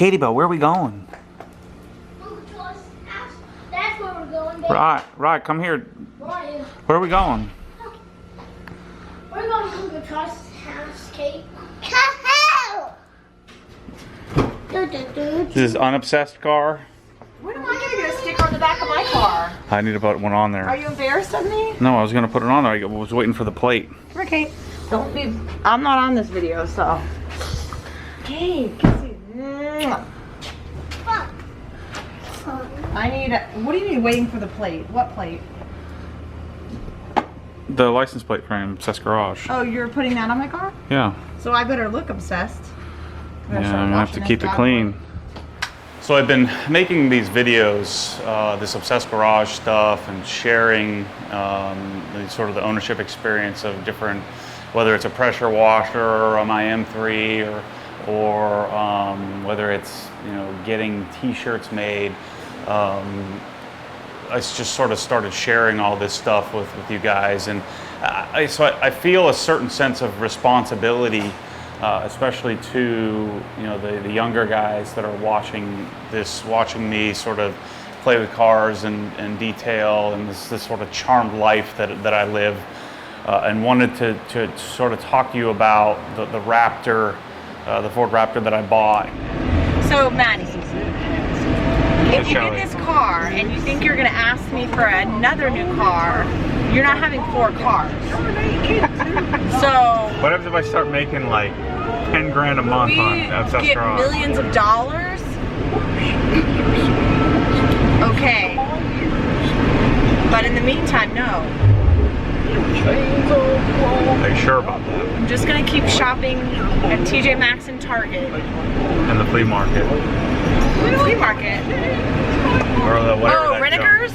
Katie Bell, where are we going? That's where we're going, baby. Right, come here. Ryan. Where are we going? We're going to Uncle Trust's house, Kate. This is unobsessed car. When am I going to get a sticker on the back of my car? I need to put one on there. Are you embarrassed of me? No, I was going to put it on there. I was waiting for the plate. Okay. Don't be. I'm not on this video, so. Hey, kissy. I need. What do you need waiting for the plate? What plate? The license plate frame, Obsessed Garage. Oh, you're putting that on my car? Yeah. So I better look obsessed. Yeah, I'm gonna have to keep it clean. So I've been making these videos, this Obsessed Garage stuff, and sharing sort of the ownership experience of different, whether it's a pressure washer or a my M3, or whether it's getting T-shirts made. I just sort of started sharing all this stuff with you guys, and so I feel a certain sense of responsibility. Especially to the younger guys that are watching me sort of play with cars and detail and this sort of charmed life that I live, and wanted to sort of talk to you about the Raptor, the Ford Raptor that I bought. So Maddie, if you get this car and you think you're going to ask me for another new car, you're not having 4 cars. So what happens if I start making like 10 grand a month on Obsessed Garage? We get millions of dollars. Okay. But in the meantime, no. Are you sure about that? I'm just gonna keep shopping at TJ Maxx and Target. And the flea market. Flea market? Or the whatever. Oh, Renegers?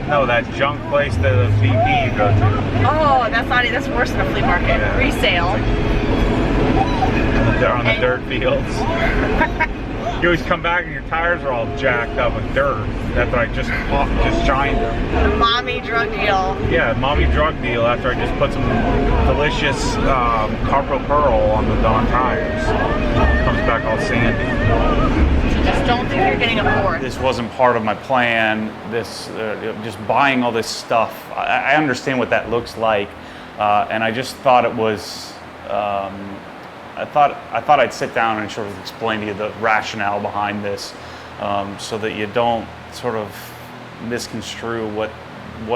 No, that junk place that the VP you go to. Oh, that's worse than a flea market. Yeah. Resale. On the dirt fields. You always come back and your tires are all jacked up with dirt. After I just shined them. The mommy drug deal. Yeah, mommy drug deal after I just put some delicious carpal pearl on the tires. Comes back all sandy. So just don't think you're getting a Ford. This wasn't part of my plan. This just buying all this stuff. I understand what that looks like, and I just thought it was. I thought I'd sit down and sort of explain to you the rationale behind this, so that you don't sort of misconstrue what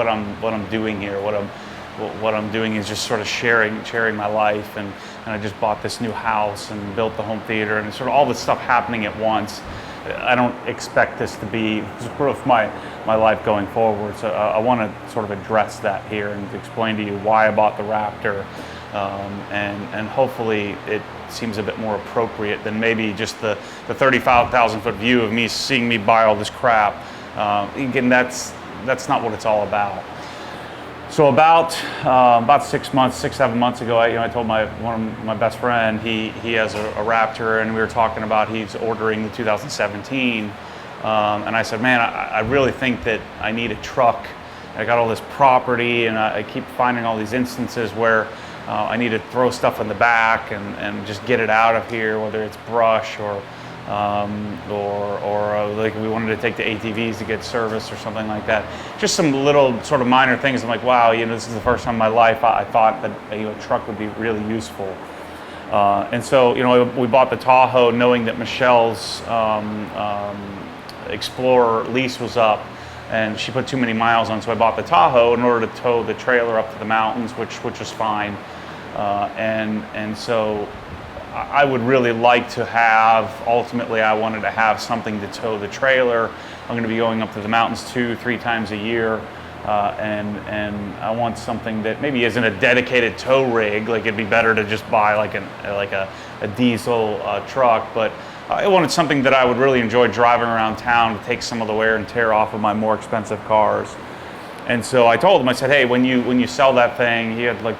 I'm doing here. What I'm doing is just sort of sharing my life, and I just bought this new house and built the home theater and sort of all this stuff happening at once. I don't expect this to be sort of my life going forward. So I want to sort of address that here and explain to you why I bought the Raptor. And hopefully it seems a bit more appropriate than maybe just the 35,000 foot view of me seeing me buy all this crap. Again, that's not what it's all about. So about 6 months, 7 months ago, I told one of my best friend, he has a Raptor, and we were talking about he's ordering the 2017, and I said, man, I really think that I need a truck. I got all this property, and I keep finding all these instances where I need to throw stuff in the back and just get it out of here, whether it's brush or like we wanted to take the ATVs to get service or something like that. Just some little sort of minor things. I'm like, wow, this is the first time in my life I thought that a truck would be really useful. And so we bought the Tahoe knowing that Michelle's Explorer lease was up, and she put too many miles on, so I bought the Tahoe in order to tow the trailer up to the mountains, which was fine. And so I would really like to have, ultimately I wanted to have something to tow the trailer. I'm going to be going up to the mountains 2-3 times a year, and I want something that maybe isn't a dedicated tow rig. Like it'd be better to just buy like a diesel truck, but I wanted something that I would really enjoy driving around town to take some of the wear and tear off of my more expensive cars. And so I told him, I said, hey, when you sell that thing, he had like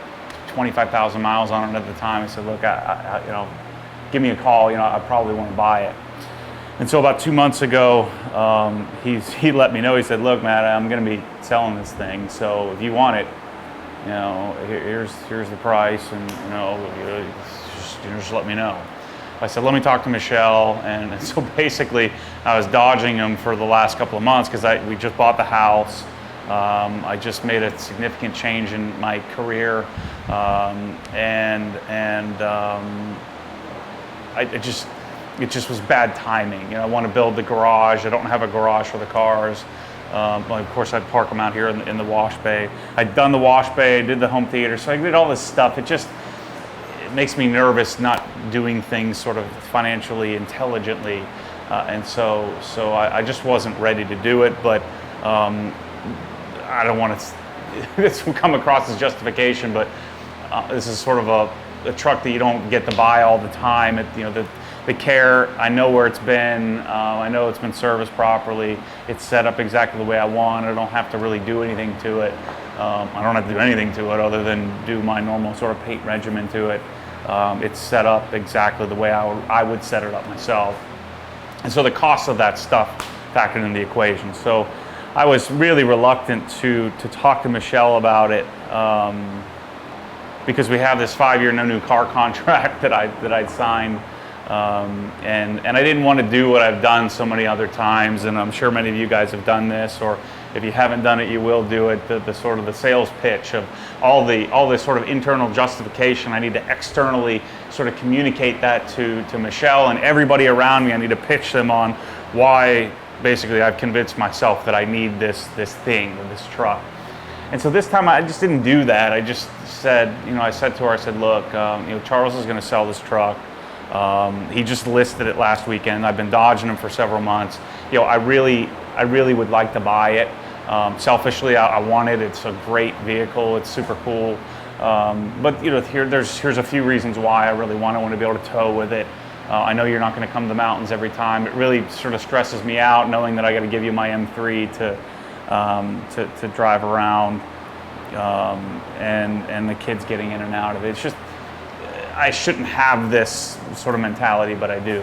25,000 miles on it at the time. I said, look, give me a call. I probably want to buy it. And so about 2 months ago, he let me know. He said, look, Matt, I'm going to be selling this thing. So if you want it, here's the price, and just let me know. I said, let me talk to Michelle. And so basically, I was dodging him for the last couple of months because we just bought the house. I just made a significant change in my career, it just was bad timing. You know, I want to build the garage. I don't have a garage for the cars. Well, of course, I'd park them out here in the wash bay. I'd done the wash bay, I did the home theater, so I did all this stuff. It makes me nervous not doing things sort of financially intelligently, and so I just wasn't ready to do it. But I don't want to. This will come across as justification, but this is sort of a truck that you don't get to buy all the time. The care, I know where it's been. I know it's been serviced properly. It's set up exactly the way I want. I don't have to really do anything to it. I don't have to do anything to it other than do my normal sort of paint regimen to it. It's set up exactly the way I would set it up myself. And so the cost of that stuff factored in the equation. So I was really reluctant to talk to Michelle about it because we have this 5-year no new car contract that I'd signed. And I didn't want to do what I've done so many other times, and I'm sure many of you guys have done this, or if you haven't done it, you will do it. The sort of the sales pitch of all this sort of internal justification. I need to externally sort of communicate that to Michelle and everybody around me. I need to pitch them on why basically I've convinced myself that I need this thing, or this truck. And so this time I just didn't do that. I just said, I said to her, I said, look, Charles is going to sell this truck. He just listed it last weekend. I've been dodging him for several months. I really would like to buy it. Selfishly, I want it. It's a great vehicle. It's super cool. But here's a few reasons why I really want it. I want to be able to tow with it. I know you're not going to come to the mountains every time. It really sort of stresses me out knowing that I got to give you my M3 to drive around, and the kids getting in and out of it. It's just, I shouldn't have this sort of mentality, but I do.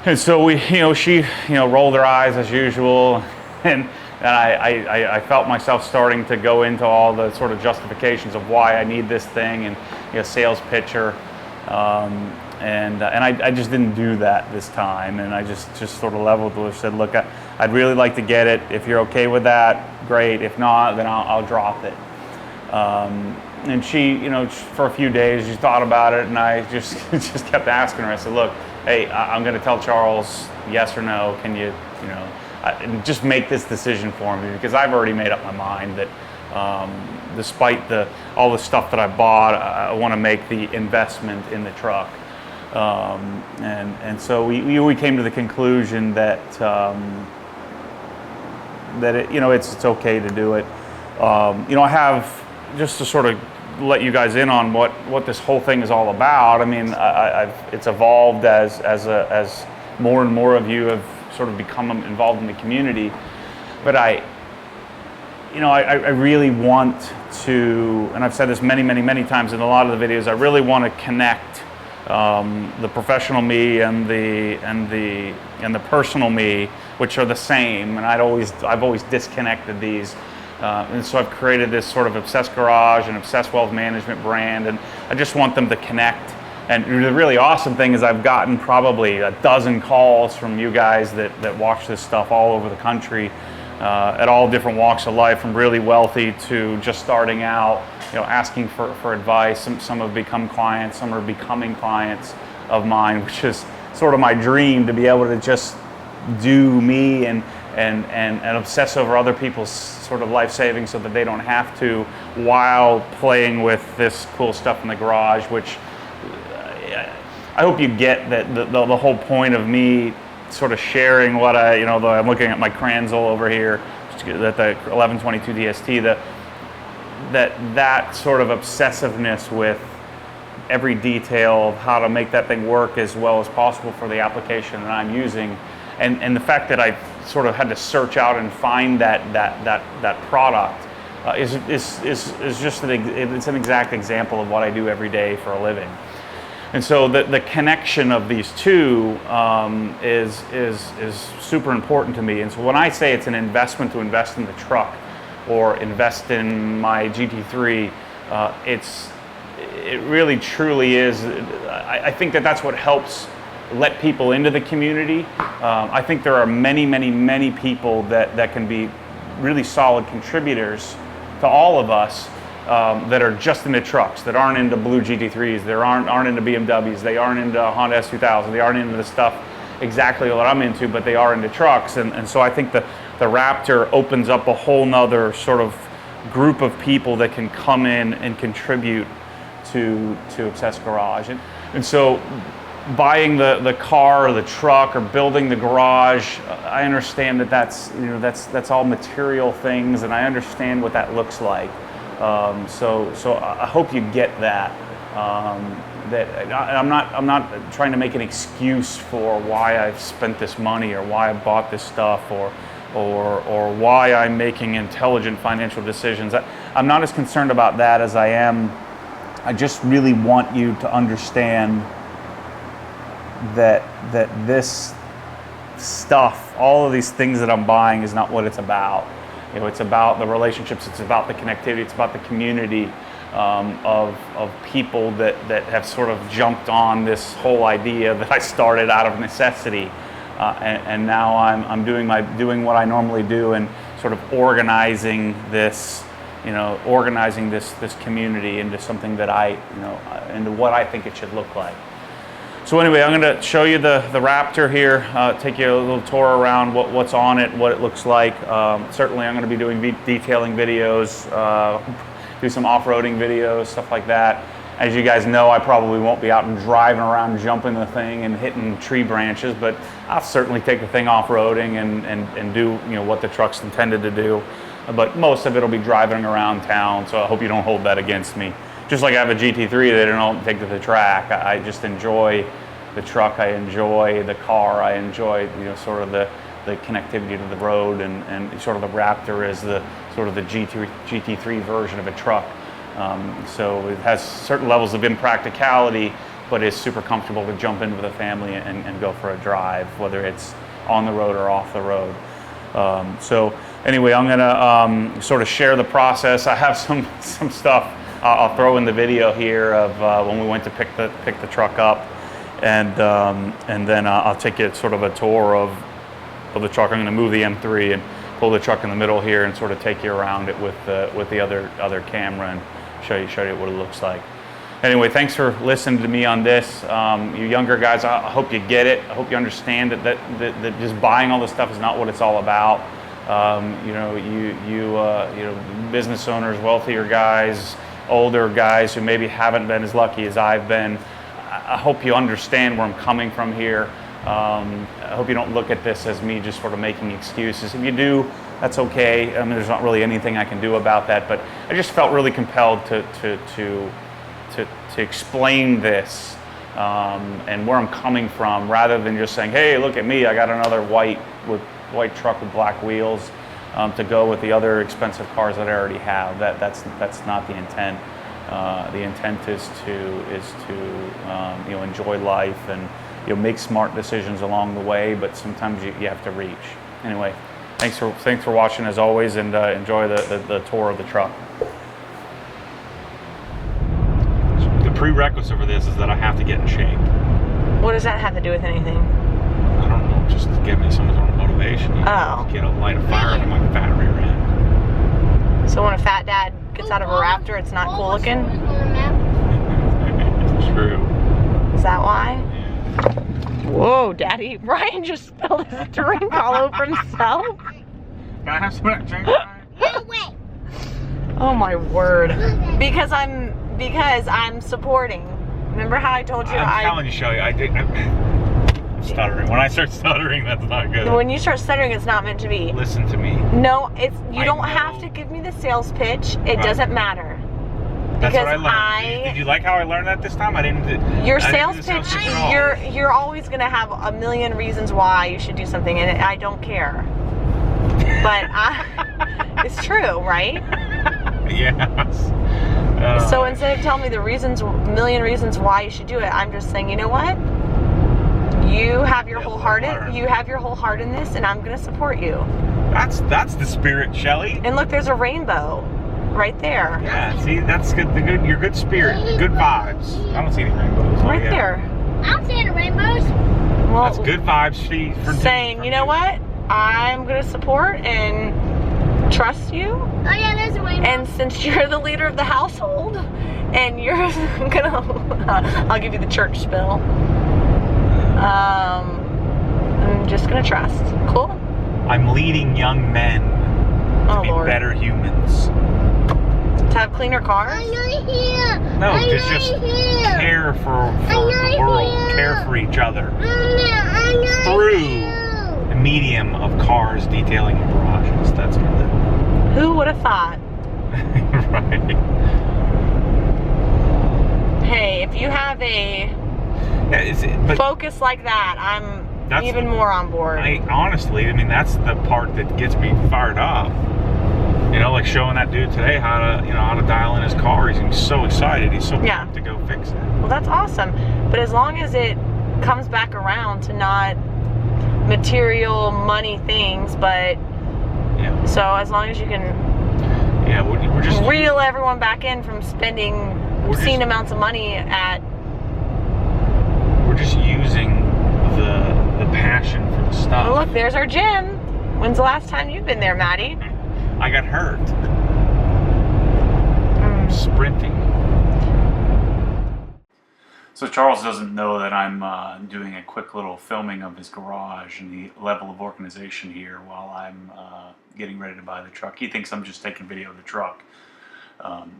And so she rolled her eyes as usual, and I felt myself starting to go into all the sort of justifications of why I need this thing, and sales pitcher, and I just didn't do that this time, and I just sort of leveled with her, said, look, I'd really like to get it. If you're okay with that, great. If not, then I'll drop it. And she, for a few days, she thought about it, and I just kept asking her. I said, look, hey, I'm going to tell Charles yes or no. Can you, just make this decision for me, because I've already made up my mind that despite all the stuff that I bought, I want to make the investment in the truck. And so we came to the conclusion that it's okay to do it. I have, just to sort of let you guys in on what this whole thing is all about. I mean, it's evolved as more and more of you have sort of become involved in the community. But I really want to, and I've said this many, many, many times in a lot of the videos, I really want to connect the professional me and the personal me, which are the same. And I've always disconnected these. And so I've created this sort of Obsessed Garage and Obsessed Wealth Management brand, and I just want them to connect. And the really awesome thing is I've gotten probably a dozen calls from you guys that watch this stuff all over the country, at all different walks of life, from really wealthy to just starting out, asking for advice. Some have become clients, some are becoming clients of mine, which is sort of my dream, to be able to just do me and obsess over other people's sort of life savings so that they don't have to, while playing with this cool stuff in the garage, which I hope you get that the whole point of me sort of sharing what I'm looking at my Kranzel over here, that the 1122 DST, that sort of obsessiveness with every detail of how to make that thing work as well as possible for the application that I'm using. And the fact that I sort of had to search out and find that product is just it's an exact example of what I do every day for a living. And so the connection of these two is super important to me. And so when I say it's an investment to invest in the truck or invest in my GT3, it really truly is. I think that that's what helps let people into the community. I think there are many people that can be really solid contributors to all of us that are just into trucks, that aren't into blue GT3s, that aren't into BMWs, they aren't into Honda S2000, they aren't into the stuff exactly what I'm into, but they are into trucks. And so I think the Raptor opens up a whole nother sort of group of people that can come in and contribute to Obsessed Garage. And so buying the car or the truck or building the garage, I understand that that's all material things, and I understand what that looks like. So I hope you get that. That I'm not trying to make an excuse for why I've spent this money or why I bought this stuff or why I'm making intelligent financial decisions. I'm not as concerned about that as I am. I just really want you to understand that this stuff, all of these things that I'm buying, is not what it's about. You know, it's about the relationships, it's about the connectivity, it's about the community of people that have sort of jumped on this whole idea that I started out of necessity, and now I'm doing what I normally do and sort of organizing this community into something that into what I think it should look like. So anyway, I'm going to show you the Raptor here, take you a little tour around what's on it, what it looks like. Certainly I'm going to be doing detailing videos, do some off-roading videos, stuff like that. As you guys know, I probably won't be out and driving around jumping the thing and hitting tree branches, but I'll certainly take the thing off-roading and do what the truck's intended to do. But most of it will be driving around town, so I hope you don't hold that against me. Just like I have a GT3 that I don't take to the track. I just enjoy the truck, I enjoy the car, I enjoy sort of the connectivity to the road, and sort of the Raptor is the sort of the GT3 version of a truck. So it has certain levels of impracticality, but is super comfortable to jump in with a family and go for a drive, whether it's on the road or off the road. So anyway, I'm gonna sort of share the process. I have some stuff I'll throw in the video here of when we went to pick the truck up, and then I'll take you sort of a tour of the truck. I'm going to move the M3 and pull the truck in the middle here and sort of take you around it with the other camera and show you what it looks like. Anyway, thanks for listening to me on this. You younger guys, I hope you get it. I hope you understand that just buying all this stuff is not what it's all about. Business owners, wealthier guys, older guys who maybe haven't been as lucky as I've been, I hope you understand where I'm coming from here. I hope you don't look at this as me just sort of making excuses. If you do, that's okay. I mean, there's not really anything I can do about that, but I just felt really compelled to explain this and where I'm coming from, rather than just saying, hey, look at me, I got another white truck with black wheels to go with the other expensive cars that I already have. That's not the intent. The intent is to enjoy life and make smart decisions along the way, but sometimes you have to reach. Anyway, thanks for watching as always, and enjoy the tour of the truck. The prerequisite for this is that I have to get in shape. What does that have to do with anything? I don't know, just to give me some sort of motivation. Get a light of fire under my fat rear end. So when a fat dad gets out of a Raptor, it's not cool looking? True. Is that why? Whoa, Daddy. Ryan just spilled his drink all over himself. Can I have some of that drink? No way. Oh my word. Because I'm supporting. Remember how I told you I'm telling you, Shelly, I'm stuttering. When I start stuttering, that's not good. When you start stuttering, it's not meant to be. Listen to me. No, you don't have to give me the sales pitch. It doesn't matter. That's what I learned. Did you like how I learned that this time? I didn't. Your sales pitch, you're always gonna have a million reasons why you should do something, and I don't care. But it's true, right? Yes. So instead of telling me the million reasons why you should do it, I'm just saying, you know what? You have your whole heart in this, and I'm gonna support you. That's the spirit, Shelly. And look, there's a rainbow. right there. Yeah, see, that's good. Your good spirit, good vibes. I don't see any rainbows. Right there. I don't see any rainbows. Well, That's good vibes for saying, from you know what? I'm gonna support and trust you. Oh yeah, there's a rainbow. And since you're the leader of the household, and you're gonna, I'll give you the church spill. I'm just gonna trust. Cool. I'm leading young men to be Lord. better humans. To have cleaner cars? I'm not here. No, I'm just not here. care for I'm the not world, here. care for each other I'm not through here. the medium of cars detailing your garages. That's good. Who would have thought? Right. Hey, if you have a Yeah, but focus like that, I'm That's- even more on board. honestly, I mean, that's the part that gets me fired up. You know, like showing that dude today how to dial in his car. He's so excited. He's so Yeah. pumped to go fix it. Well, that's awesome. But as long as it comes back around to not material money things, but Yeah. so as long as you can Yeah, we're just reel everyone back in from spending We're obscene just- amounts of money at, we're just using the passion for the stuff. oh look, there's our gym. When's the last time you've been there, Maddie? I got hurt sprinting. So Charles doesn't know that I'm doing a quick little filming of his garage and the level of organization here while I'm getting ready to buy the truck. He thinks I'm just taking video of the truck.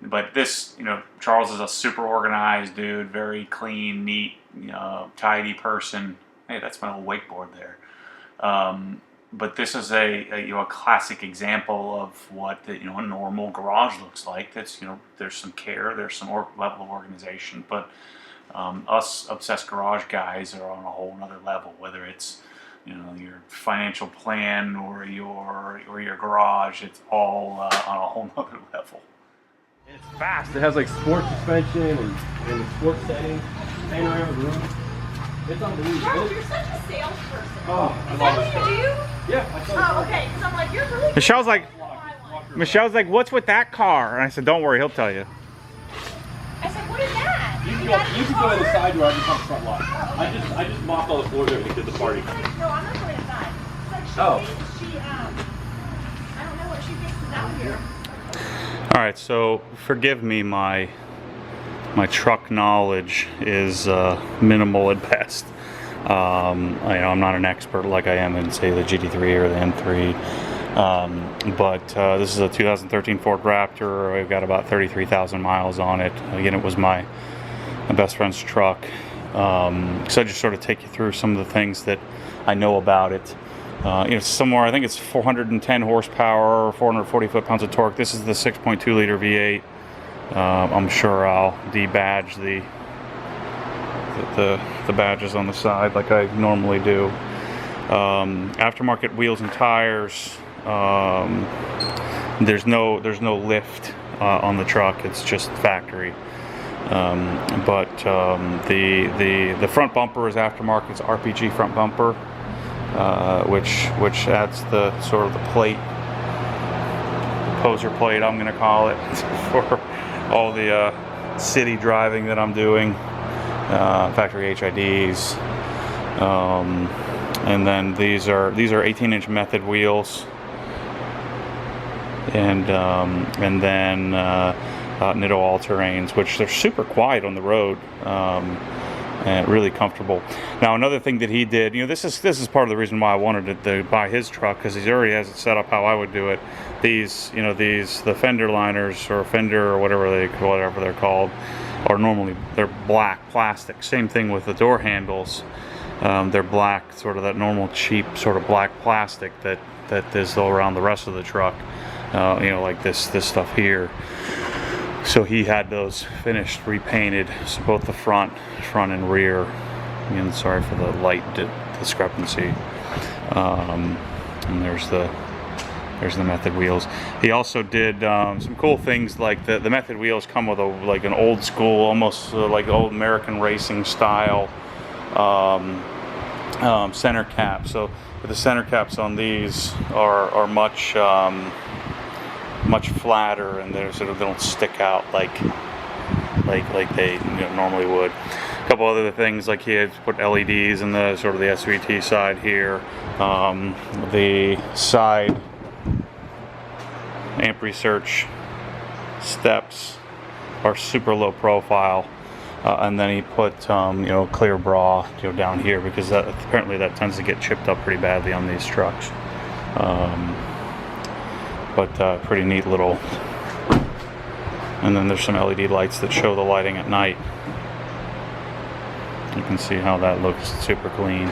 But this, Charles is a super organized dude, very clean, neat, tidy person. Hey, that's my old wakeboard there. But this is a classic example of what a normal garage looks like. That's there's some care, there's some level of organization, but us obsessed garage guys are on a whole nother level. Whether it's your financial plan or your garage, it's all on a whole nother level. It's fast. It has like sport suspension and the sport settings. Hang around the room. It's unbelievable. Charles, you're such a salesperson. Oh, I Is love that this what stuff. you do? Yeah, I saw Oh, okay. Because I'm like, you're really good. Michelle's like, what's with that car? And I said, don't worry, he'll tell you. I said, what is that? You can got go. a You new can go in the car? side door. I just on the front lot. I just mopped all the floors over and did the party. No, I'm not going inside. It's like Oh. I don't know what she fixes out here. All right, so forgive me, my truck knowledge is minimal at best. I'm not an expert like I am in, say, the GT3 or the M3, but this is a 2013 Ford Raptor. I've got about 33,000 miles on it. Again, it was my best friend's truck. So I just sort of take you through some of the things that I know about it. Somewhere, I think it's 410 horsepower, 440 foot-pounds of torque. This is the 6.2 liter V8. I'm sure I'll debadge the badges on the side like I normally do. Aftermarket wheels and tires. There's no lift on the truck. It's just factory. But the front bumper is aftermarket. It's RPG front bumper, which adds the sort of the plate, the poser plate, I'm going to call it, for all the city driving that I'm doing. Factory HIDs, and then these are 18-inch method wheels, and then Nitto all-terrains, which they're super quiet on the road, and really comfortable. Now, another thing that he did, this is part of the reason why I wanted to buy his truck, because he already has it set up how I would do it. The fender liners or fender or whatever they're called, are normally, they're black plastic. Same thing with the door handles. They're black, sort of that normal cheap sort of black plastic that is around the rest of the truck. Like this stuff here. So he had those finished, repainted, so both the front and rear. Again, sorry for the light discrepancy. And there's the method wheels. He also did some cool things, like the method wheels come with an old school, almost like old American racing style center cap. So the center caps on these are much much flatter, and they sort of don't stick out like they normally would. A couple other things, like he had put LEDs in the sort of the SVT side here. The side amp research steps are super low profile, and then he put clear bra down here, because apparently that tends to get chipped up pretty badly on these trucks. But pretty neat little. And then there's some LED lights that show the lighting at night. You can see how that looks super clean.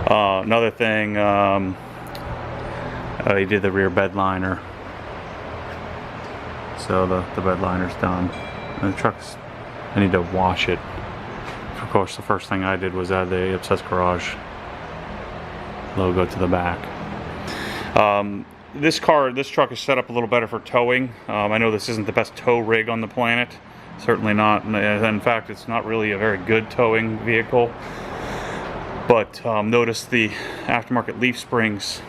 Another thing, he did the rear bed liner. So the bed liner's done. And the truck's, I need to wash it. Of course, the first thing I did was add the Obsessed Garage logo to the back. This truck is set up a little better for towing. I know this isn't the best tow rig on the planet. Certainly not. In fact, it's not really a very good towing vehicle. But notice the aftermarket leaf springs.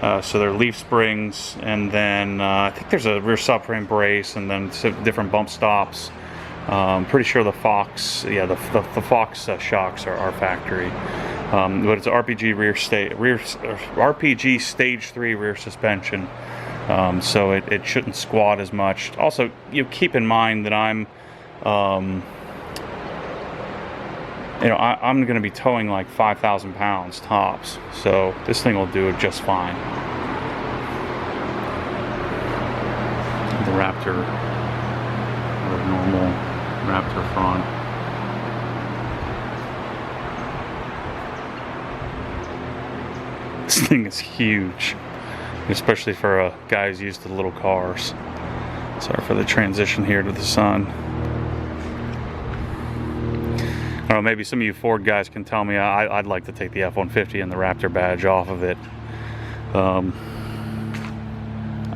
So they're leaf springs, and then I think there's a rear subframe brace, and then different bump stops. Pretty sure the Fox, the Fox shocks are factory. But it's RPG RPG stage 3 rear suspension, so it shouldn't squat as much. Also, keep in mind that I'm going to be towing like 5,000 pounds tops, so this thing will do it just fine. The Raptor, the normal Raptor front. This thing is huge, especially for a guy who's used to little cars. Sorry for the transition here to the sun. I don't know, maybe some of you Ford guys can tell me. I'd like to take the F-150 and the Raptor badge off of it.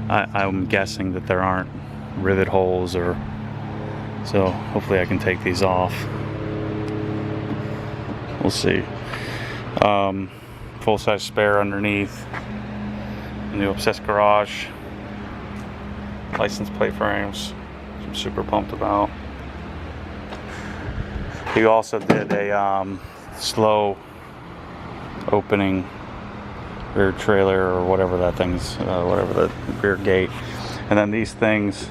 I'm guessing that there aren't rivet holes, so hopefully I can take these off. We'll see. Full-size spare underneath. New Obsessed Garage. License plate frames. I'm super pumped about. He also did a slow opening rear trailer, or whatever that thing's, whatever the rear gate. And then these things,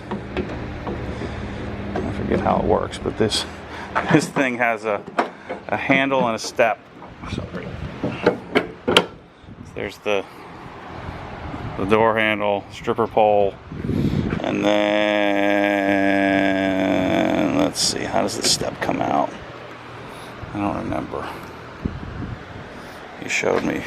I forget how it works, but this thing has a handle and a step. Sorry. There's the door handle, stripper pole, and then let's see, how does the step come out? I don't remember. He showed me.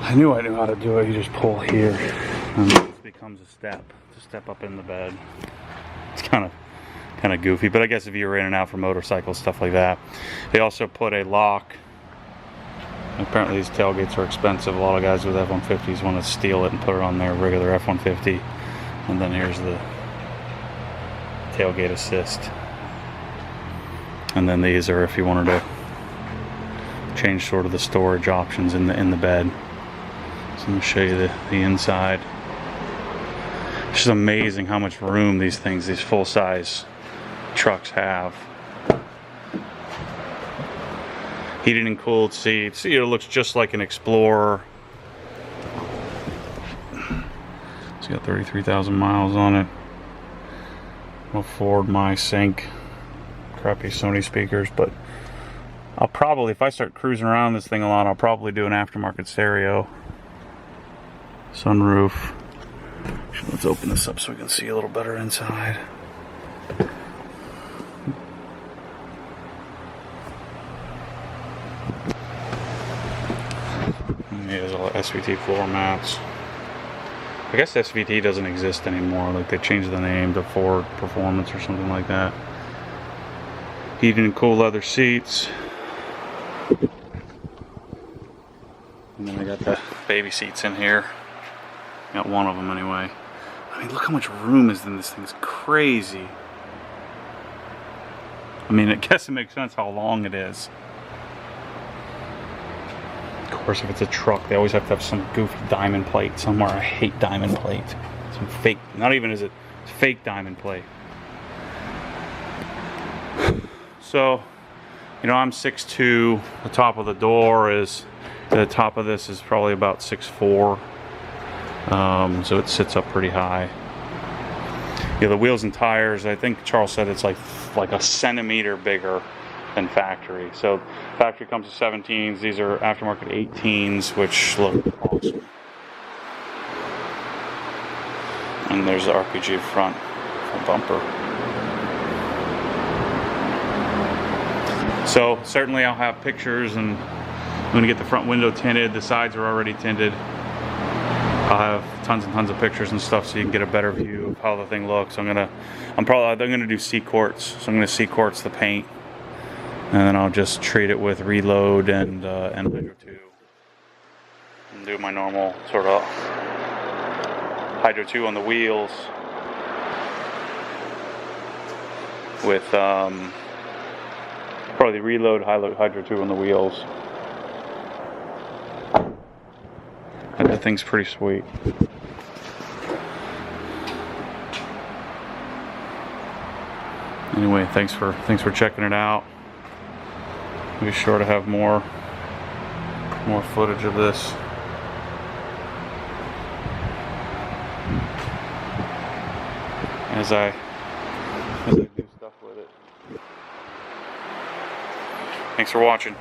I knew how to do it. You just pull here, and it becomes a step up in the bed. It's kind of goofy, but I guess if you were in and out for motorcycles, stuff like that. They also put a lock. Apparently these tailgates are expensive. A lot of guys with F-150s want to steal it and put it on their regular F-150. And then here's the tailgate assist. And then these are if you wanted to change sort of the storage options in the bed. So I'm going to show you the inside. It's just amazing how much room these full-size trucks have. Heated and cooled seats. It looks just like an Explorer. It's got 33,000 miles on it. I'll forward my sync. Crappy Sony speakers, but I'll probably, if I start cruising around this thing a lot, I'll probably do an aftermarket stereo. Sunroof. Let's open this up so we can see a little better inside. Here's all the SVT floor mats. I guess SVT doesn't exist anymore. Like they changed the name to Ford Performance or something like that. Heated and cool leather seats. And then I got the baby seats in here. Got one of them anyway. I mean, look how much room is in this thing. It's crazy. I mean, I guess it makes sense how long it is. Of course, if it's a truck, they always have to have some goofy diamond plate somewhere. I hate diamond plate. Some fake, not even is it, it's fake diamond plate. So, you know, I'm 6'2". The top of the door is, the top of this is probably about 6'4". So it sits up pretty high. Yeah, the wheels and tires, I think Charles said it's like a centimeter bigger than factory. So factory comes with 17s. These are aftermarket 18s, which look awesome. And there's the RPG front bumper. So certainly I'll have pictures, and I'm gonna get the front window tinted. The sides are already tinted. I'll have tons and tons of pictures and stuff so you can get a better view of how the thing looks. I'm gonna do C-quartz. So I'm gonna C-quartz the paint, and then I'll just treat it with Reload and Hydro 2, and do my normal sort of Hydro 2 on the wheels with probably Reload Hydro 2 on the wheels. And that thing's pretty sweet. Anyway, thanks for checking it out. Be sure to have more footage of this. As I do stuff with it. Thanks for watching.